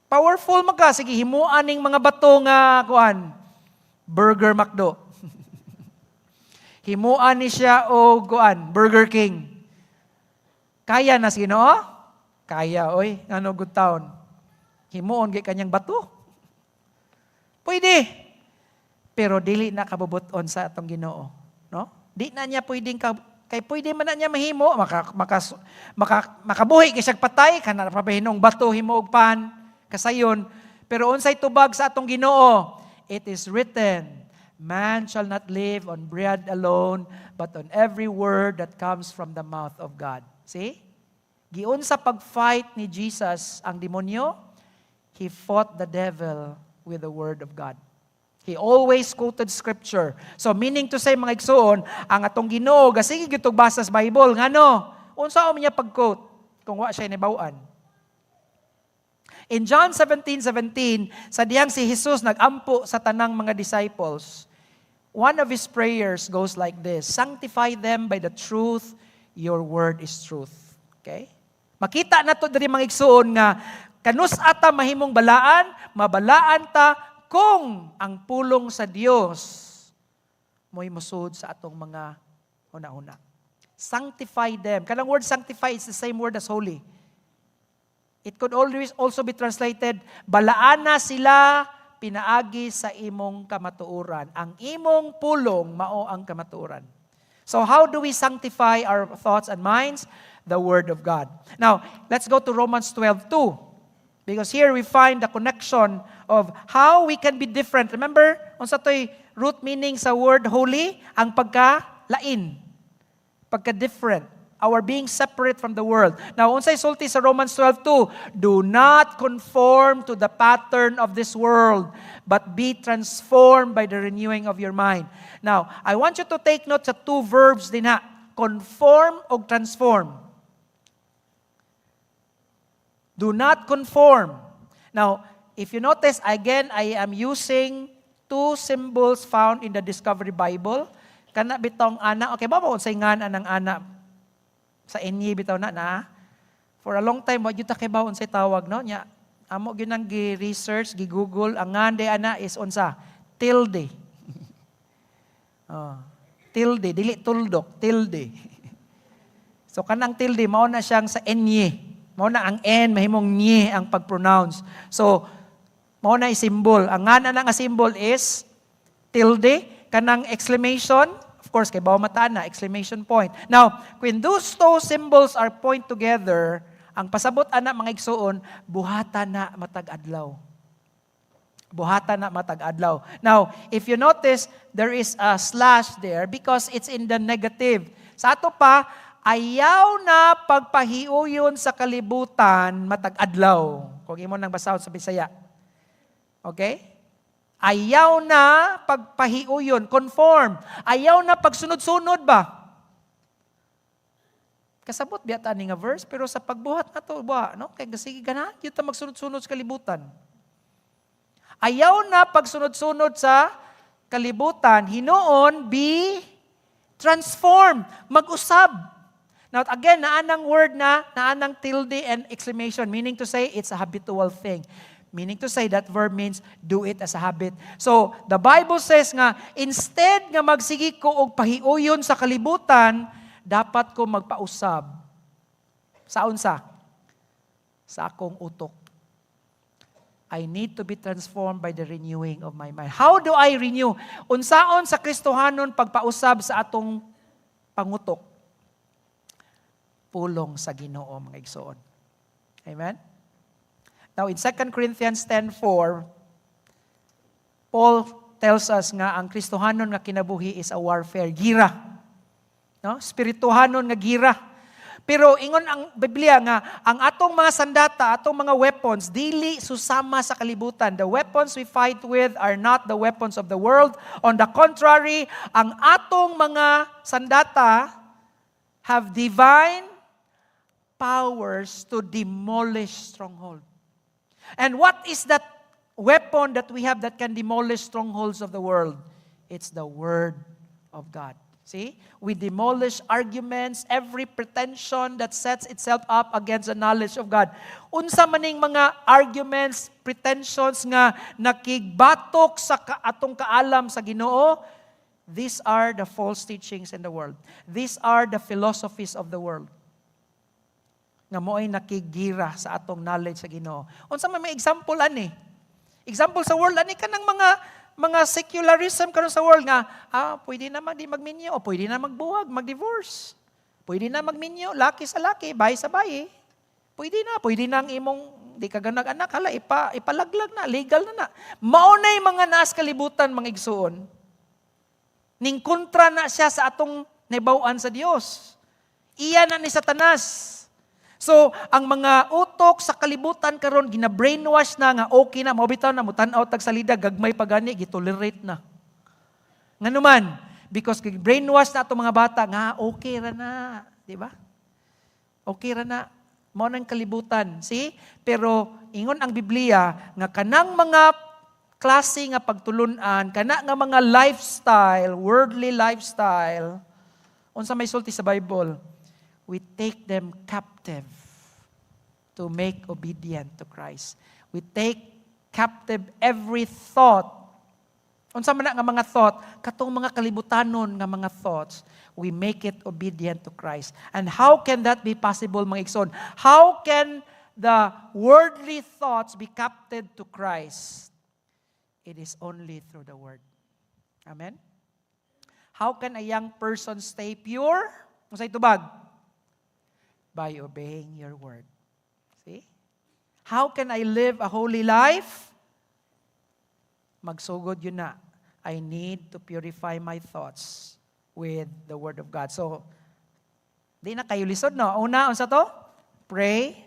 Speaker 1: powerful maka. Sige, himuan ning mga bato nga, Burger McDo. Himuan ni siya o, Burger King. Kaya na Ginoo? Kaya, oy. Ano, good town. Himuon kay kanyang bato. Pwede. Pero dili na kabubuton sa atong Ginoo. No? Di na niya pwedeng kay pwede man na niya mahimo, makabuhi kay siyang patay, kana papahinong bato, himo og pan, kasayon. Pero unsay tubag sa atong Ginoo? It is written, man shall not live on bread alone, but on every word that comes from the mouth of God. See? Giun sa pag-fight ni Jesus ang demonyo, he fought the devil with the word of God. He always quoted scripture. So meaning to say mga igsoon, ang atong Ginoo gasige gyud basa sa Bible ngano? Unsa niya pag-quote kung wa siya nibawaan? In John 17:17, sa diyang si Jesus nagampo sa tanang mga disciples, one of his prayers goes like this: sanctify them by the truth, your word is truth. Okay? Makita nato diri mga igsoon nga kanus ata mahimong balaan, mabalaan ta kung ang pulong sa Dios mo'y musud sa atong mga una-una. Sanctify them. Kanang word sanctify is the same word as holy. It could always also be translated, balaan na sila pinaagi sa imong kamatuoran. Ang imong pulong mao ang kamatuoran. So how do we sanctify our thoughts and minds? The Word of God. Now, let's go to Romans 12:2. Because here we find the connection of how we can be different. Remember, unsa toy root meaning sa word holy? Ang pagka-lain. Pagka-different. Our being separate from the world. Now, unsay sulti sa Romans 12:2, do not conform to the pattern of this world, but be transformed by the renewing of your mind. Now, I want you to take note sa two verbs din ha. Conform o transform. Do not conform. Now, if you notice, again, I am using two symbols found in the Discovery Bible. Kana bitong ana. Okay, ba mo unsay ngan anang ana sa inyi bitaw na? For a long time, what you take about unsay tawag, no? Nya, amo gyud nang gi-research, gi-google, ang ngan de ana is unsa? Tilde. Tilde, dili tuldok, tilde. So kanang tilde mao na siyang sa inyi. Mao na ang N, mahimong nye ang pag-pronounce. So, mao na symbol. Ang nga na nga symbol is tilde, kanang exclamation, of course, kay bawa mata na, exclamation point. Now, when those two symbols are point together, ang pasabot ana mga igsoon, buhata na matag adlaw. Buhata na matag adlaw. Now, if you notice, there is a slash there because it's in the negative. Sa ato pa, ayaw na pagpahiuyon sa kalibutan matag adlaw. Kung imo nang basahon sa Bisaya. Okay? Ayaw na pagpahiuyon, conform. Ayaw na pagsunod-sunod ba? Kasabot biyata ni nga verse, pero sa pagbuhat na to, no? Kaya sige gana, yun ta magsunod-sunod sa kalibutan. Ayaw na pagsunod-sunod sa kalibutan, hinoon, be transformed, mag-usab. Now, again, naanang word naanang tilde and exclamation, meaning to say it's a habitual thing. Meaning to say that verb means do it as a habit. So, the Bible says nga, instead nga magsigi ko og pahiuyon sa kalibutan, dapat ko magpausab sa unsa? Sa akong utok. I need to be transformed by the renewing of my mind. How do I renew? Unsaon sa Kristohanon pagpausab sa atong pangutok? Pulong sa Ginoo, mga igsoon. Amen? Now, in 2 Corinthians 10:4, Paul tells us nga ang Kristohanon nga kinabuhi is a warfare, gira. No? Spirituhanon nga gira. Pero ingon ang Biblia nga, ang atong mga sandata, atong mga weapons, dili susama sa kalibutan. The weapons we fight with are not the weapons of the world. On the contrary, ang atong mga sandata have divine powers to demolish stronghold. And what is that weapon that we have that can demolish strongholds of the world? It's the Word of God. See? We demolish arguments, every pretension that sets itself up against the knowledge of God. Unsa maning mga arguments, pretensions nga nakigbatok sa atong kaalam sa Ginoo, these are the false teachings in the world. These are the philosophies of the world. Nga mo'y nakigira sa atong knowledge sa Ginoo. Unsa man may example ani? Example sa world ani kanang mga secularism karon sa world nga, pwede na di magminyo, o pwede na magbuwag, mag-divorce. Pwede na magminyo, laki sa laki, bayi sa bayi. Pwede na ang imong, di ka ganag-anak, hala, ipalaglag na, legal na. Maunay mga naas kalibutan, mga igsuon. Ning kontra na siya sa atong naibawaan sa Dios. Iya na ni Satanas. So, ang mga utok sa kalibutan karon gina-brainwash na nga okay na, mabitaw na, mutan-aw tag salida, gagmay pagani, gitolerate na. Nga naman, because brainwash na itong mga bata, nga okay ra na. Di ba? Okay ra na. Mao nang kalibutan. See? Pero, ingon ang Biblia, nga kanang mga klase nga pagtulunan, kana nga mga lifestyle, worldly lifestyle, unsa may sulti sa Bible, we take them captive to make obedient to Christ. We take captive every thought. Unsa man nga mga thought, katong mga kalibutanon nga mga thoughts, we make it obedient to Christ. And how can that be possible, mga igsoon? How can the worldly thoughts be captive to Christ? It is only through the Word. Amen? How can a young person stay pure? Unsay tubag? By obeying your word. See? How can I live a holy life? Magsugod yun na. I need to purify my thoughts with the word of God. So, di na kayo lisod, no? Una, unsa to? Pray.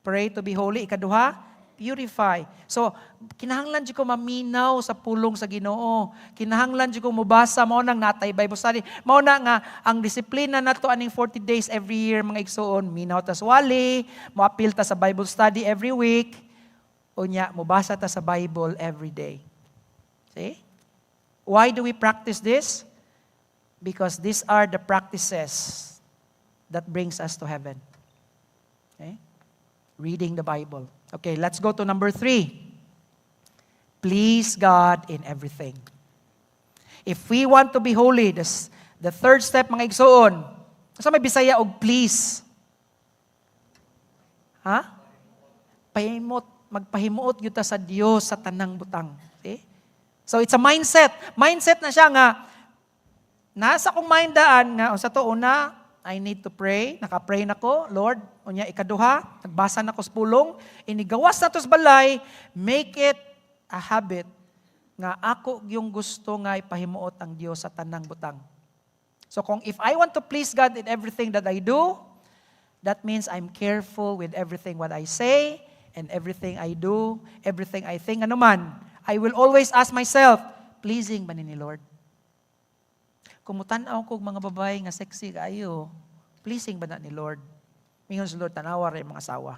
Speaker 1: Pray to be holy. Ikaduha, purify. So, kinahanglan di ko maminaw sa pulong sa Ginoo. Kinahanglan di ko mubasa, mao nang natay Bible study. Mao na nga, ang disiplina nato aning 40 days every year, mga igsoon, minaw ta sa wali, moapil ta sa Bible study every week, unya, mubasa ta sa Bible every day. See? Why do we practice this? Because these are the practices that brings us to heaven. Okay? Reading the Bible. Okay, let's go to number 3. Please God in everything. If we want to be holy, the third step, mga igsoon, sa may Bisaya og please. Ha? Magpahimuot yuta sa Dios sa tanang butang. Okay? So it's a mindset. Mindset na siya nga, nasa kong mindaan nga, sa to una, I need to pray. Naka-pray na ko, Lord. Unya, ikaduha, nagbasa na ko sa pulong. Inigawas na to sa balay, make it a habit nga ako yung gusto nga ipahimuot ang Diyos sa tanang butang. So kung if I want to please God in everything that I do, that means I'm careful with everything what I say and everything I do, everything I think. Ano man, I will always ask myself, pleasing ba ni Lord? Kumutan-aw ko mga babae nga sexy kayo, pleasing ba na ni Lord? Mingon si Lord, tanawa rin mga asawa.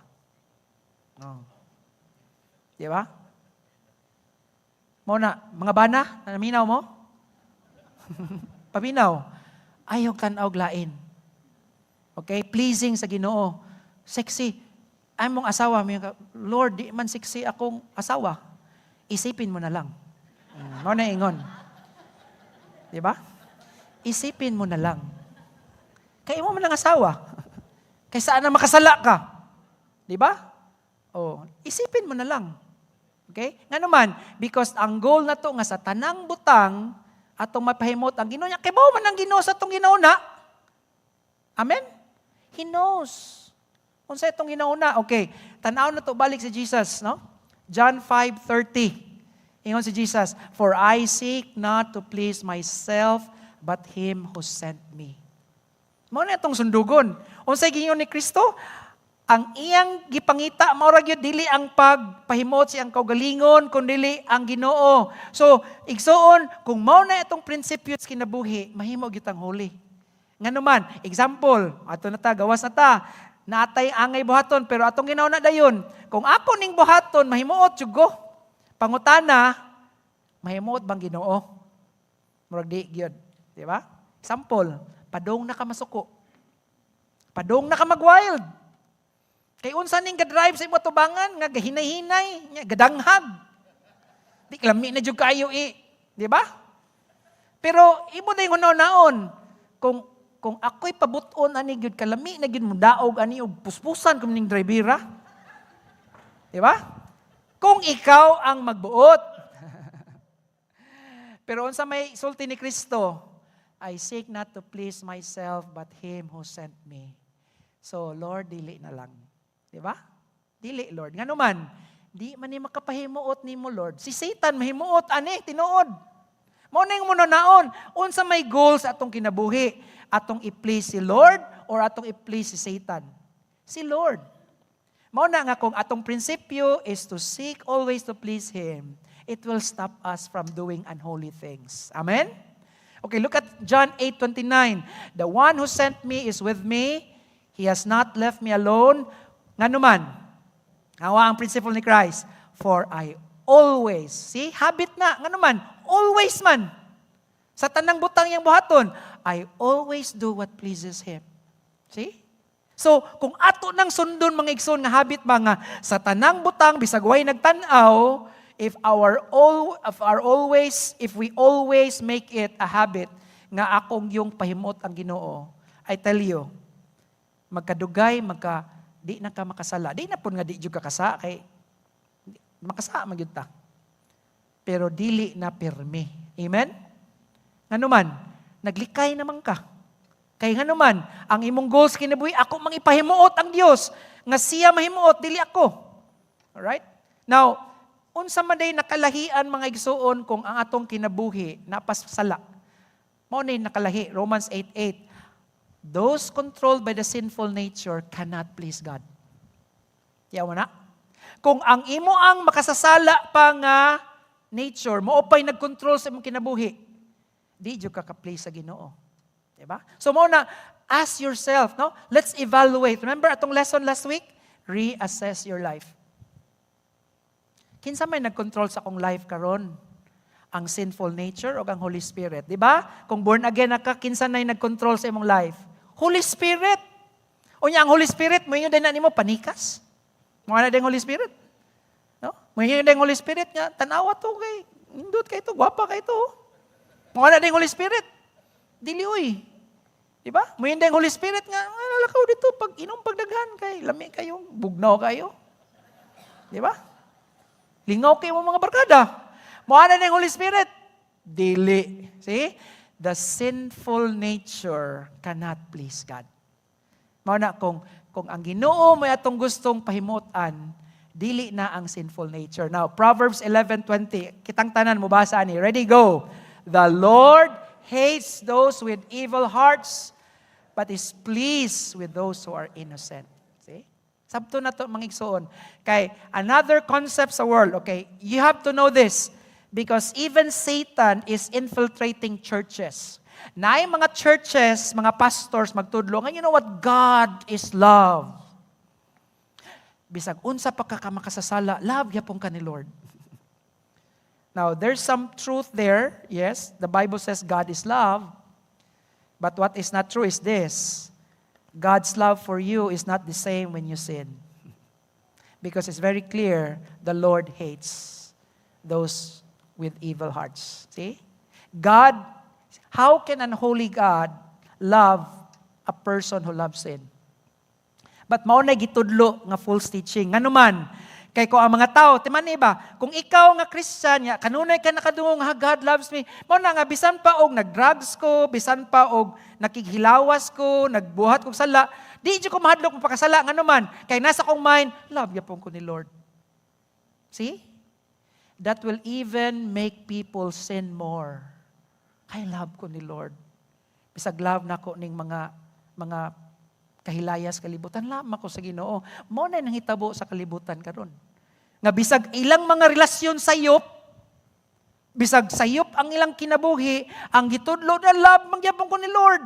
Speaker 1: No. Di ba? Muna, mga bana, naminaw mo? Paminaw. Ayaw tanaw glain. Okay? Pleasing sa Ginoo. Sexy. Ay mong asawa, Lord, di man sexy akong asawa. Isipin mo na lang. Mo na ingon. Di ba? Isipin mo na lang. Kaya mo man lang asawa. Kaysa na makasala ka. Di ba? Isipin mo na lang. Okay? Nga naman, because ang goal na to nga sa tanang butang, atong mapahimot ang Ginoo niya, kay bao man ang Ginoo sa atong ginauna. Amen? He knows. Kung sa itong ginauna, okay, tanaw na to balik si Jesus, no? John 5:30. Ingon si Jesus, "For I seek not to please myself, but Him who sent me." Mao na itong sundugon. Unsay gingon ni Kristo? Ang iyang gipangita mao ra gyud dili ang pagpahimot siyang kaugalingon kundi ang Ginoo. So, igsoon kung mao na itong prinsipyo sa kinabuhi, mahimo gyud ang huli. Nganuman, example, ato na ta gawas na ta. Natay angay buhaton pero atong ginauna dayon. Kung ako ning buhaton mahimuot jud ko. Pangutana, mahimuot bang Ginoo? Murag di gyud, di ba? Example, padong na ka masuko. Padong na ka mag-wild. Kay unsa ning ga-drive sa imo tubangan nga gahinay-hinay, nga gadanghag. Di lami na jud kayo di ba? Pero imo na yung naon kung ako'y pabuton ani gyud kalami na gyud mo daog ani og puspusan kum ning drivera. Di ba? Kung ikaw ang magbuot. Pero unsa may sulti ni Kristo, I seek not to please myself but Him who sent me. So Lord, dili na lang. Di ba? Dili, Lord. Nga naman, di man ni makapahimuot ni mo, Lord. Si Satan mahimuot, ani, tinuod. Mao na yung naon. Unsa may goal sa atong kinabuhi? Atong i-please si Lord or atong i-please si Satan? Si Lord. Mao na nga kung atong prinsipyo is to seek always to please Him, it will stop us from doing unholy things. Amen? Okay, look at John 8:29. The one who sent me is with me. He has not left me alone. Nga naman, awa ang principle ni Christ, for I always, see, habit na, nga naman, always man, sa tanang butang yang buhaton, I always do what pleases Him. See? So, kung ato nang sundon mga igsoon nga habit ba nga, sa tanang butang, bisag way nagtanaw, if we always make it a habit, nga akong yung pahimot ang Ginoo, I tell you, magkadugay, di na ka makasala. Di na po nga di juga kasa, kay makasa magyud ta. Pero dili na pirmi. Amen? Nganuman, naglikay naman ka. Kay nganuman, ang imong goals kinabuhi, ako mang ipahimuot ang Dios, nga siya mahimuot, dili ako. Alright? Now, unsa man day nakalahian mga igsuon kung ang atong kinabuhi napasala. Mao nay nakalahi, Romans 8:8. Those controlled by the sinful nature cannot please God. Yawa na? Kung ang imo ang makasasala pa nga nature, maopay nag-control sa imong kinabuhi, di jud ka ka-please sa Ginoo. Diba? So mo na, ask yourself, no? Let's evaluate. Remember atong lesson last week? Reassess your life. Kinsa may nag-control sa akong life karon? Ang sinful nature o ang Holy Spirit. Diba? Kung born again na ka, kinsa na nag-control sa imong life? Holy Spirit. O niya, ang Holy Spirit, mo yun din na nimo panikas. Mga na din Holy Spirit. No? Mo yun din Holy Spirit nga, tanawa to kay, indot kay to, gwapa kay to. Mga na din Holy Spirit. Dili uy. Diba? Mo yun din Holy Spirit nga, lalakaw dito, pag inom pagdaghan kay, lami kayo, bugnaw kayo. Diba? Lingaw kayo mga barkada. Mga na din Holy Spirit. Dili. See? The sinful nature cannot please God. Mao na kung ang Ginoo may atong gustong pahimutan, dili na ang sinful nature. Now, Proverbs 11:20, kitang tanan mo basa ani. Ready, go. The Lord hates those with evil hearts, but is pleased with those who are innocent. See? Sabto na to mga igsoon. Kay another concept sa world, okay? You have to know this. Because even Satan is infiltrating churches. Naay mga churches, mga pastors magtudlo, nga you know what? God is love. Bisag unsa pa ka makasasala, love yapon ka ni Lord. Now, there's some truth there. Yes, the Bible says God is love. But what is not true is this. God's love for you is not the same when you sin. Because it's very clear, the Lord hates those with evil hearts. See? God, how can an holy God love a person who loves sin. But mao na gitudlo nga false teaching. Nganuman, kay ko ang mga tao, timan iba, kung ikaw nga Christian, kanunay ka nakadungog nga God loves me, mao na nga bisan pa og nagdrugs ko, bisan pa og nakighilawas ko, nagbuhat kog sala, di ko mahadlok mapakasala nganuman, kay nasa kong mind, love yapon ko ni Lord. See? That will even make people sin more. Kay love ko ni Lord. Bisag love nako ning mga kahilayas kalibutan lamang ko sa Ginoo. Mao na nang hitabo sa kalibutan karon. Nga bisag ilang mga relasyon sayop, bisag sayop ang ilang kinabuhi, ang gitudlo na love mangyapon ko ni Lord.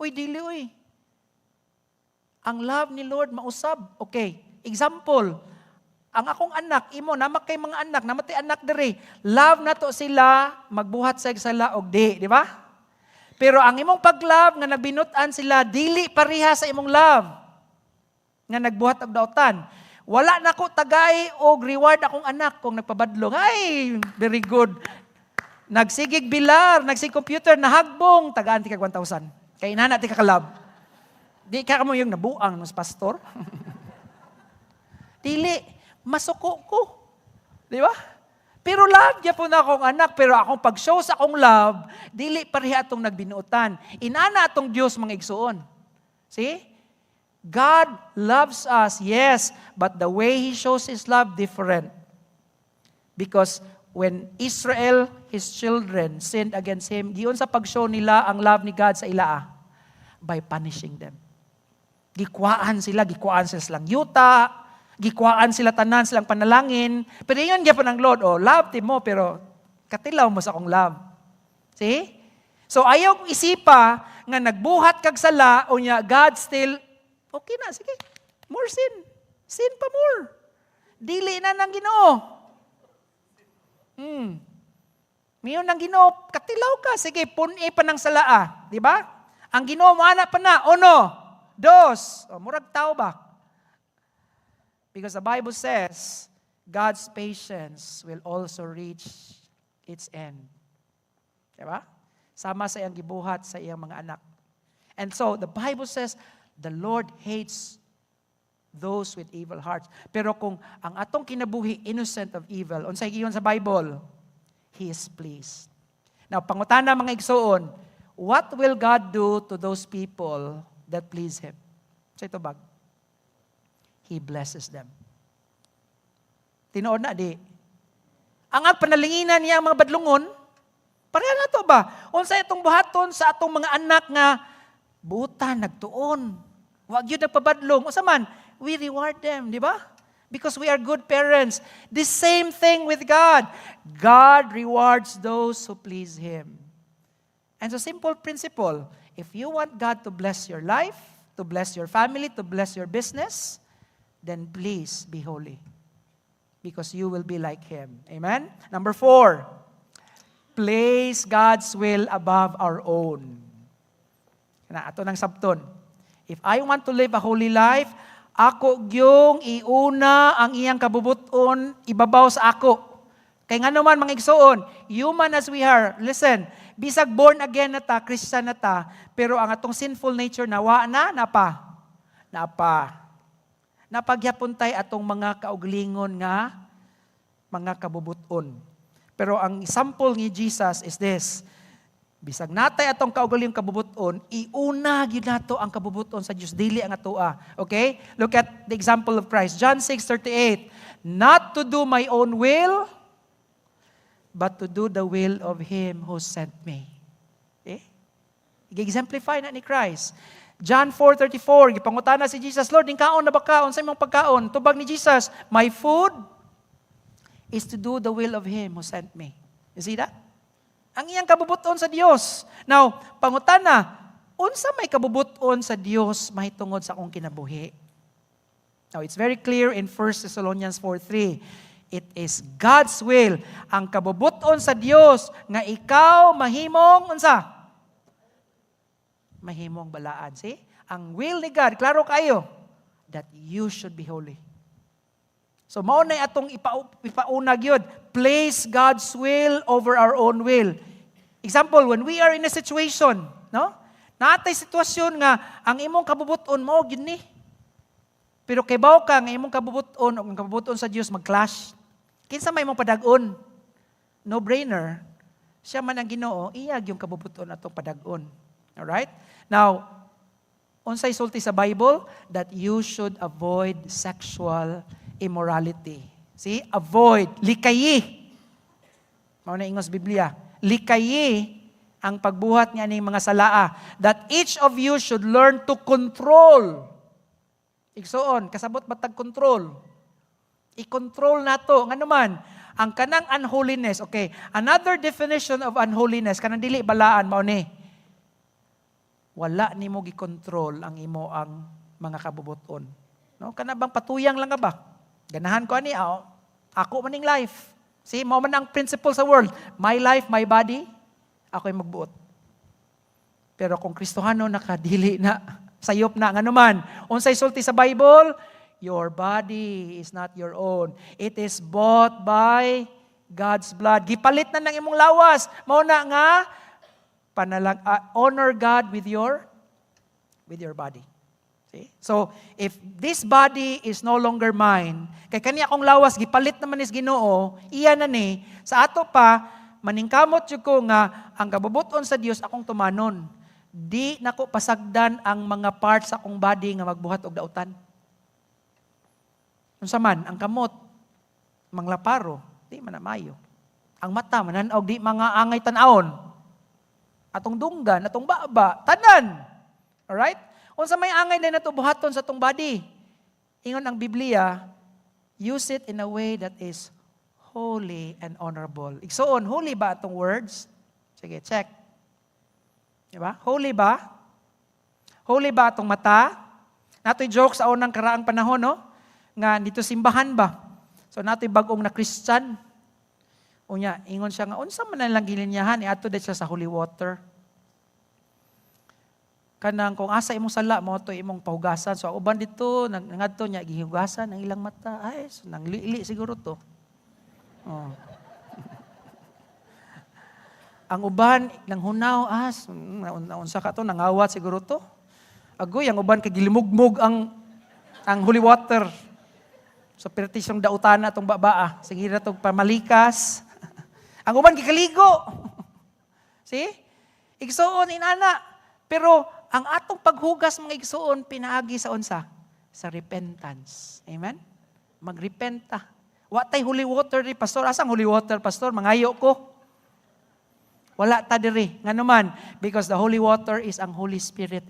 Speaker 1: Uy, dili uy. Ang love ni Lord mausab. Okay, example, ang akong anak, imo, namak kay mga anak, namatay anak diri, love na to sila, magbuhat sa sala og di ba? Pero ang imong pag-love nga nagbinutan sila, dili pareha sa imong love nga nagbuhat og daotan. Wala na ko tagay og reward akong anak kung nagpabadlong. Ay, very good. Nagsigig bilar, nagsig computer, nahagbong, tagaan ti kag 1,000. Kay inana ti ka-love. Di ka mo yung nabuang ng pastor. Dili, masuko ko. Di ba? Pero love niya po na akong anak, pero akong pag-show sa akong love, dili pareha atong nagbinuotan. Inana atong Diyos mga igsuon. See? God loves us, yes, but the way He shows His love different. Because when Israel, His children, sinned against Him, giyon sa pag-show nila ang love ni God sa ilaa by punishing them. Gikwaan sila silang yuta, gikwaan sila tanan silang panalangin. Pero yun gyapon ang Lord, love ti mo pero katilaw mo sa akong love. See? So ayaw isipa nga nagbuhat kag sala unya God still okay na, sige. More sin. Sin pa more. Dili na nang Ginoo. Miyon nang Ginoo, katilaw ka, sige, pun-i pa ng salaa, di ba? Ang Ginoo mo ana pa na, 1, 2. Murag tao ba? Because the Bible says, God's patience will also reach its end. Diba? Sama sa iyang gibuhat sa iyang mga anak. And so, the Bible says, the Lord hates those with evil hearts. Pero kung ang atong kinabuhi innocent of evil, unsay giyon sa Bible, He is pleased. Now, pangutana mga igsoon, what will God do to those people that please Him? So ito bag. He blesses them. Tinuod na, di. Ang panalinginan niya ang mga badlungon, pareha na to ba? Unsa itong buhaton sa atong mga anak nga, buta, nagtuon. Wag yun nagpabadlong. Unsa man, we reward them, di ba? Because we are good parents. The same thing with God. God rewards those who please Him. And so simple principle, if you want God to bless your life, to bless your family, to bless your business, then please be holy. Because you will be like Him. Amen? Number 4, place God's will above our own. Ato ng sabton. If I want to live a holy life, ako gyung iuna ang iyang kabubuton, ibabaw sa ako. Kay nga naman mga igsoon, human as we are, listen, bisag born again na ta, Christian na ta, pero ang atong sinful nature nawa na, napa. Napagyapon tay atong mga kauglingon nga mga kabubuton. Pero ang example ni Jesus is this. Bisag natay atong kaugalingong kabubuton, iuna gyud nato ang kabubuton sa Dios, dili ang atoa. Okay? Look at the example of Christ. John 6:38. Not to do my own will, but to do the will of Him who sent me. Okay? I-exemplify na ni Christ. John 4:34, gipangutana si Jesus, Lord, ning kaon na ba ka? Unsay imong pagkaon? Tubag ni Jesus, my food is to do the will of Him who sent me. You see that? Ang iyang kabubuton sa Dios. Now, pangutana, unsa may kabubuton sa Dios mahitungod sa akong kinabuhi? Now, it's very clear in 1 Thessalonians 4:3. It is God's will, ang kabubuton sa Dios nga ikaw mahimong unsa? Mahimong balaan. See? Ang will ni God, klaro kayo, that you should be holy. So, mao na atong ipaunag yun. Place God's will over our own will. Example, when we are in a situation, no? Naatay sitwasyon nga ang imong kabubuton mo gini. Pero kay bawo ka nga imong kabubuton o ang kabubuton sa Dios mag-clash. Kinsa may imong padag-on? No brainer. Siya man ang Ginoo, iyag yung kabubuton atong padag-on. All right? Now, unsay sulti sa Bible that you should avoid sexual immorality. See? Avoid, likayi. Mao na ingos Biblia. Likayi ang pagbuhat niya ning mga salaa, that each of you should learn to control. Igsoon, kasabot batag control. I-control nato ngano man ang kanang unholiness. Okay, another definition of unholiness kanang dili balaan mao ni. Wala nimo gi-control ang imo ang mga kabubuton. No, kana bang patuyang lang ka ba? Ganahan ko ani ako maning life. See, mao man ang principle sa world. My life, my body. Ako'y magbuot. Pero kung Kristohano nakadili na, sayop na, nga naman, unsay sulti sa Bible, your body is not your own. It is bought by God's blood. Gipalit na ng imong lawas. Mao na nga, honor God with your body. See? So, if this body is no longer mine, kay kani akong lawas, gipalit naman is Ginoo, iya na ni, sa ato pa, maningkamot yun ko nga, ang kabubuton sa Dios akong tumanon. Di nako pasagdan ang mga parts sa akong body nga magbuhat og dautan. Unsa man, ang kamot, manglaparo, di man na mayo. Ang mata, mananaog, di mga angay tanawon. Atong dunggan, atong baba, tanan. Alright? Unsa may angay na natubuhaton sa atong body. Ingon ang Biblia, use it in a way that is holy and honorable. Igsoon, holy ba atong words? Sige, check. Diba? Holy ba? Holy ba atong mata? Nato'y joke sa unang karaang panahon, no? Nga, dito simbahan ba? So, nato'y bagong na Christian. Unya, ingon siya nga, unsa man na lang gilinyahan, ato din siya sa holy water. Kanang, kung asa imong sala, mo to imong pahugasan. So, uban dito, nangadto niya, gihugasan ang ilang mata. Ay, so, nang liili siguro to. Oh. Ang uban nang hunaw naunsa ka to nangawat siguro to. Agoy ang uban kay gilimugmog ang holy water. So pertisyong dautana tong babaa, sige ra tong pamalikas. Ang uban gikaligo. See? Igsuon inana. Pero ang atong paghugas mga igsuon pinaagi sa unsa? Sa repentance. Amen? Magrepenta. Wa tay holy water ni pastor. Asang holy water pastor? Mangayo ko. Wala ta diri. Nga naman, because the holy water is ang Holy Spirit